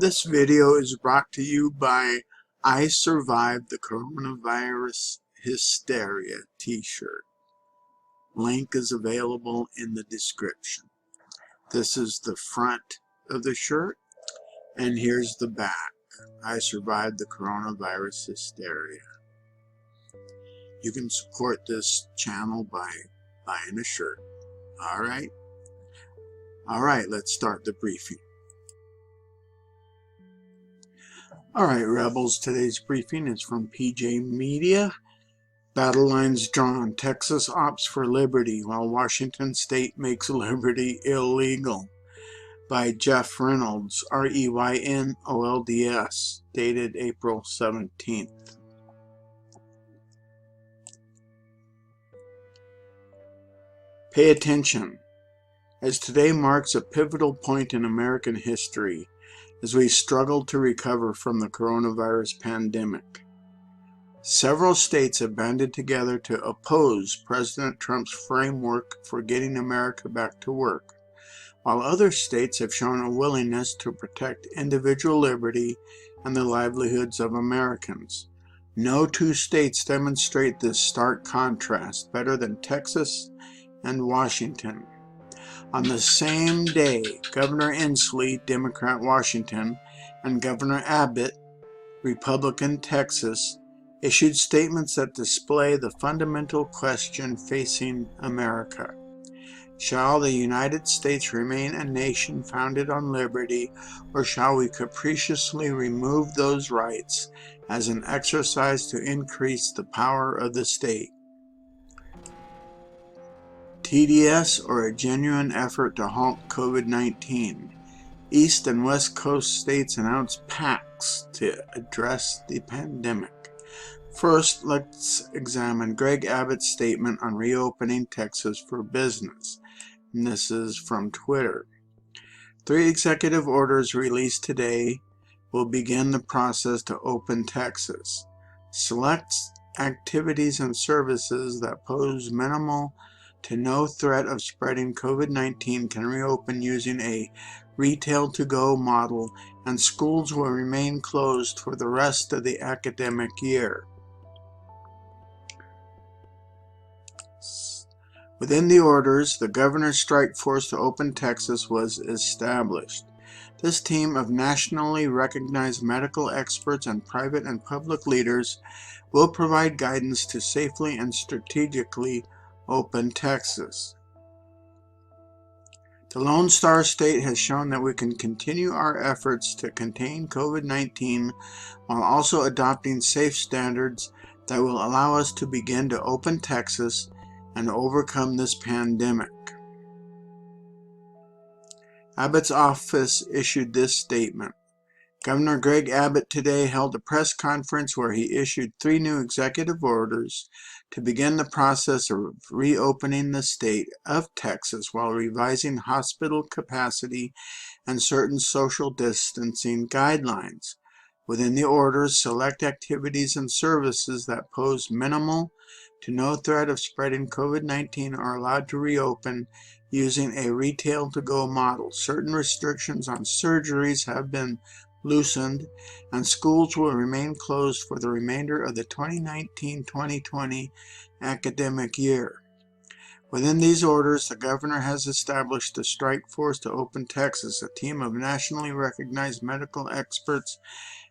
This video is brought to you by I Survived the Coronavirus Hysteria t-shirt. Link is available in the description. This is the front of the shirt, and here's the back. I survived the coronavirus hysteria. You can support this channel by buying a shirt. Alright, let's start the briefing. Alright, Rebels, today's briefing is from PJ Media. Battle lines drawn. Texas opts for liberty while Washington State makes liberty illegal. By Jeff Reynolds, REYNOLDS, dated April 17th. Pay attention, as today marks a pivotal point in American history as we struggle to recover from the coronavirus pandemic. Several states have banded together to oppose President Trump's framework for getting America back to work, while other states have shown a willingness to protect individual liberty and the livelihoods of Americans. No two states demonstrate this stark contrast better than Texas and Washington. On the same day, Governor Inslee, Democrat Washington, and Governor Abbott, Republican Texas, issued statements that display the fundamental question facing America. Shall the United States remain a nation founded on liberty, or shall we capriciously remove those rights as an exercise to increase the power of the state? TDS, or a genuine effort to halt COVID-19. East and West Coast states announced pacts to address the pandemic. First, let's examine Greg Abbott's statement on reopening Texas for business. And this is from Twitter. 3 executive orders released today will begin the process to open Texas. Select activities and services that pose minimal to no threat of spreading COVID-19 can reopen using a retail-to-go model, and schools will remain closed for the rest of the academic year. Within the orders, the governor's strike force to open Texas was established. This team of nationally recognized medical experts and private and public leaders will provide guidance to safely and strategically open Texas. The Lone Star State has shown that we can continue our efforts to contain COVID-19 while also adopting safe standards that will allow us to begin to open Texas and overcome this pandemic. Abbott's office issued this statement. Governor Greg Abbott today held a press conference where he issued 3 new executive orders to begin the process of reopening the state of Texas while revising hospital capacity and certain social distancing guidelines. Within the orders, select activities and services that pose minimal to no threat of spreading COVID-19 are allowed to reopen using a retail-to-go model. Certain restrictions on surgeries have been loosened, and schools will remain closed for the remainder of the 2019-2020 academic year. Within these orders, the governor has established a strike force to open Texas, a team of nationally recognized medical experts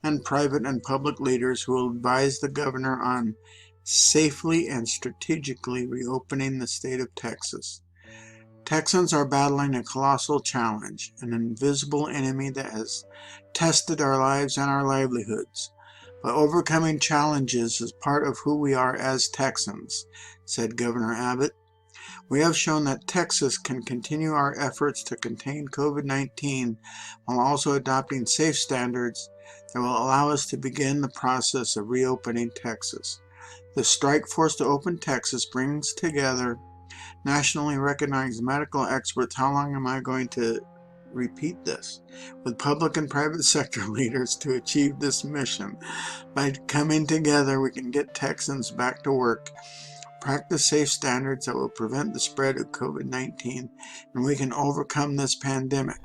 and private and public leaders who will advise the governor on safely and strategically reopening the state of Texas. Texans are battling a colossal challenge, an invisible enemy that has tested our lives and our livelihoods. But overcoming challenges is part of who we are as Texans, said Governor Abbott. We have shown that Texas can continue our efforts to contain COVID-19 while also adopting safe standards that will allow us to begin the process of reopening Texas. The strike force to open Texas brings together nationally recognized medical experts. How long am I going to repeat this? With public and private sector leaders to achieve this mission. By coming together, we can get Texans back to work, practice safe standards that will prevent the spread of COVID-19, and we can overcome this pandemic.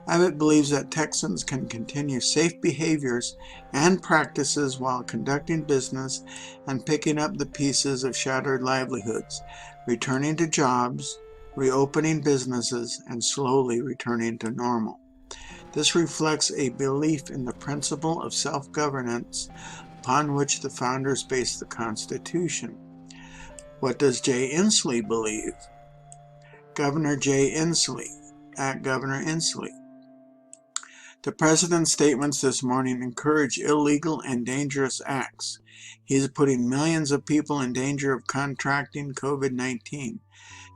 Abbott believes that Texans can continue safe behaviors and practices while conducting business and picking up the pieces of shattered livelihoods, returning to jobs, reopening businesses, and slowly returning to normal. This reflects a belief in the principle of self-governance upon which the founders based the Constitution. What does Jay Inslee believe? Governor Jay Inslee, at Governor Inslee. The president's statements this morning encourage illegal and dangerous acts. He is putting millions of people in danger of contracting COVID-19.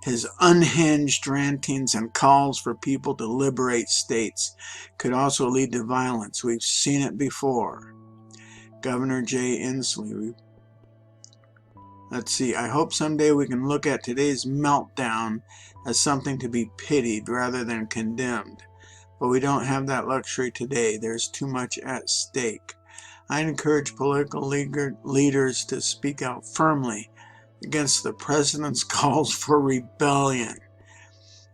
His unhinged rantings and calls for people to liberate states could also lead to violence. We've seen it before. Governor Jay Inslee. Let's see, I hope someday we can look at today's meltdown as something to be pitied rather than condemned. But we don't have that luxury today. There's too much at stake. I encourage political leaders to speak out firmly against the president's calls for rebellion.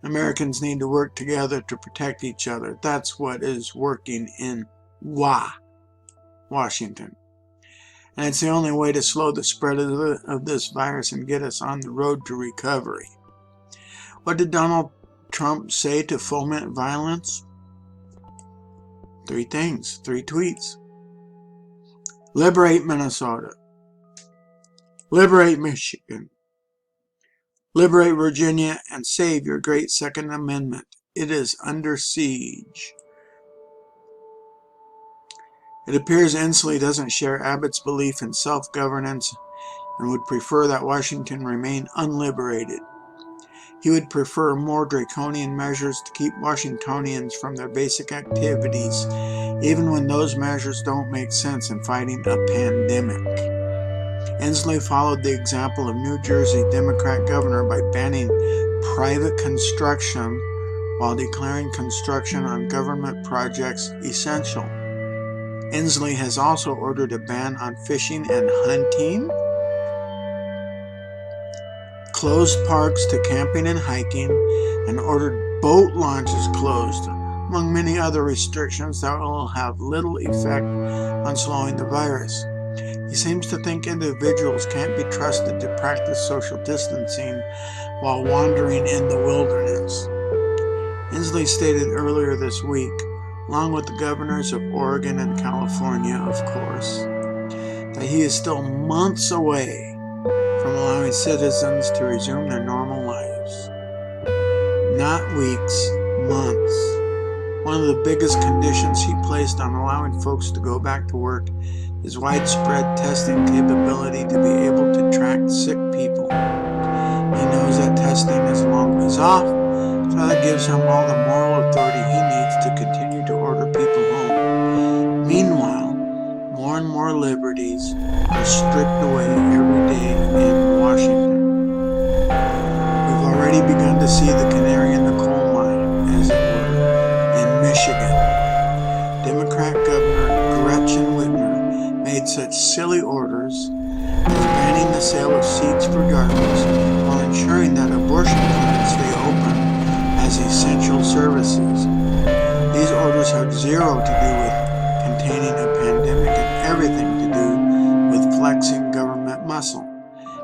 Americans need to work together to protect each other. That's what is working in Washington. And it's the only way to slow the spread of this virus and get us on the road to recovery. What did Donald Trump say to foment violence? 3 things, 3 tweets. Liberate Minnesota. Liberate Michigan. Liberate Virginia and save your great Second Amendment. It is under siege. It appears Inslee doesn't share Abbott's belief in self-governance and would prefer that Washington remain unliberated. He would prefer more draconian measures to keep Washingtonians from their basic activities, even when those measures don't make sense in fighting a pandemic. Inslee followed the example of New Jersey Democrat governor by banning private construction while declaring construction on government projects essential. Inslee has also ordered a ban on fishing and hunting, closed parks to camping and hiking, and ordered boat launches closed, among many other restrictions that will have little effect on slowing the virus. He seems to think individuals can't be trusted to practice social distancing while wandering in the wilderness. Inslee stated earlier this week, along with the governors of Oregon and California, of course, that he is still months away from allowing citizens to resume their normal lives. Not weeks, months. One of the biggest conditions he placed on allowing folks to go back to work is widespread testing capability to be able to track sick people. He knows that testing is a long ways off, so that gives him all the moral authority he needs to continue to order people home. Meanwhile, more and more liberties are stripped away every day in Washington. We've already begun to see the canary in the coal mine, as it were, in Michigan. Democrat Governor Gretchen Whitmer made such silly orders as banning the sale of seeds for garbage while ensuring that abortion clinics stay open as essential services. These orders have zero to do with containing a pandemic and everything to do with flexing government muscle.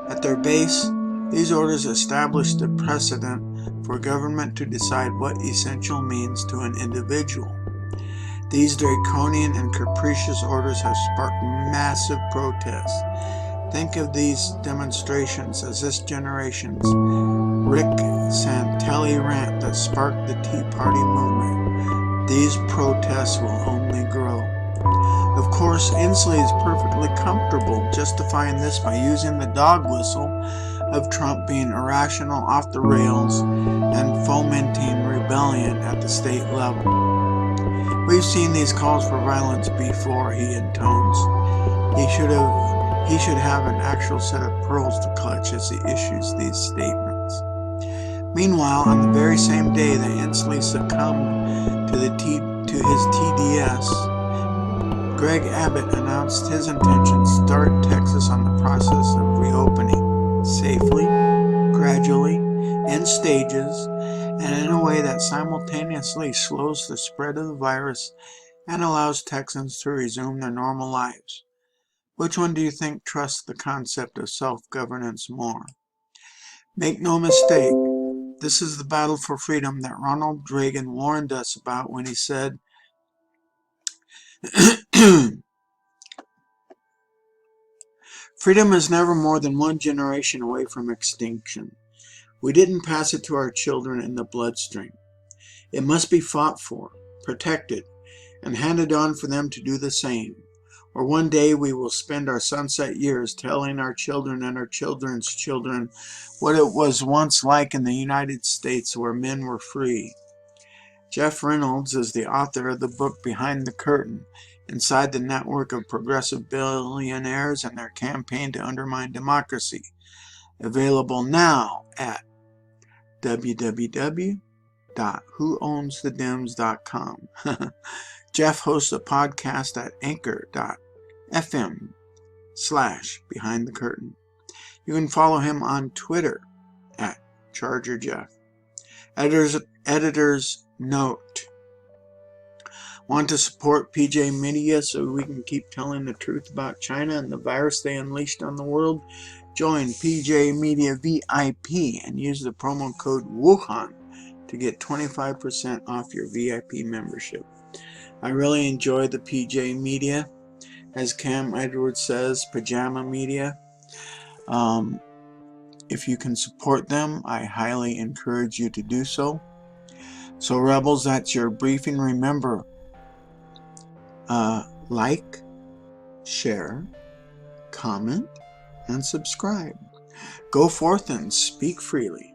At their base, these orders establish the precedent for government to decide what essential means to an individual. These draconian and capricious orders have sparked massive protests. Think of these demonstrations as this generation's Rick Santelli rant that sparked the Tea Party movement. These protests will only grow. Of course, Inslee is perfectly comfortable justifying this by using the dog whistle of Trump being irrational, off the rails, and fomenting rebellion at the state level. We've seen these calls for violence before, he intones. He should have an actual set of pearls to clutch as he issues these statements. Meanwhile, on the very same day that Inslee succumbed to his TDS, Greg Abbott announced his intention to start Texas on the process of reopening safely, gradually, in stages and in a way that simultaneously slows the spread of the virus and allows Texans to resume their normal lives. Which one do you think trusts the concept of self-governance more? Make no mistake, this is the battle for freedom that Ronald Reagan warned us about when he said, "Freedom is never more than one generation away from extinction. We didn't pass it to our children in the bloodstream. It must be fought for, protected, and handed on for them to do the same. Or one day we will spend our sunset years telling our children and our children's children what it was once like in the United States where men were free." Jeff Reynolds is the author of the book Behind the Curtain, Inside the Network of Progressive Billionaires and Their Campaign to Undermine Democracy. Available now at www.whoownsthedems.com. Jeff hosts a podcast at anchor.fm/behindthecurtain. You can follow him on Twitter at ChargerJeff. Editor's note. Want to support PJ Media so we can keep telling the truth about China and the virus they unleashed on the world? Join PJ Media VIP and use the promo code Wuhan to get 25% off your VIP membership. I really enjoy the PJ Media. As Cam Edwards says, Pajama Media. If you can support them, I highly encourage you to do so. So Rebels, that's your briefing. Remember, like, share, comment, and subscribe. Go forth and speak freely.